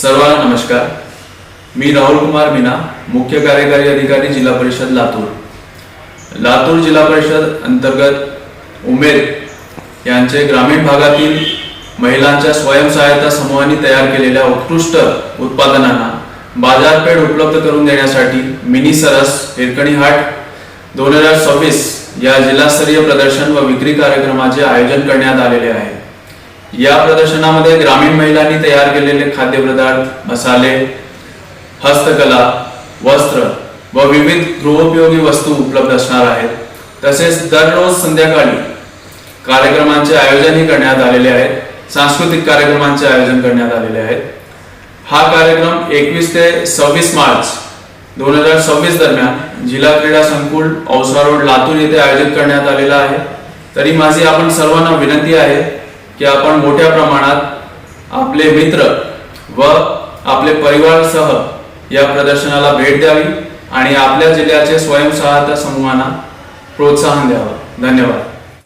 सर्वांना नमस्कार। मी राहुल कुमार मीना, मुख्य कार्यकारी अधिकारी जिल्हा परिषद लातूर। लातूर जिल्हा परिषद अंतर्गत उमेद यांचे ग्रामीण भागातील महिलांच्या स्वयंसहायता समूहांनी तयार केलेल्या उत्कृष्ट उत्पादनांना बाजारपेठ उपलब्ध करून देण्यासाठी मिनी सरस हिरकणी हाट 2026 या जिल्हास्तरीय प्रदर्शन व विक्री कार्यक्रमाचे आयोजन करण्यात आलेले आहे। या प्रदर्शनामध्ये ग्रामीण महिलांनी तयार केलेले खाद्यपदार्थ, मसाले, हस्तकला, वस्त्र व विविध गृहोपयोगी वस्तू उपलब्ध असणार आहेत। तसेच दररोज संध्याकाळी कार्यक्रमांचे आयोजनही करण्यात आलेले आहे। सांस्कृतिक कार्यक्रमांचे आयोजन करण्यात आलेले आहे। हा कार्यक्रम 21 ते 26 मार्च 2026 दरम्यान जिल्हा क्रीडा संकुल औसा रोड लातूर येथे आयोजित करण्यात आलेला आहे। तरी माझी आपण सर्वांना विनंती आहे की आपण मोठ्या प्रमाणात आपले मित्र व आपले परिवारासह या प्रदर्शनाला भेट द्यावी आणि आपल्या जिल्ह्याचे स्वयंसहायता समूहांना प्रोत्साहन द्यावे। धन्यवाद।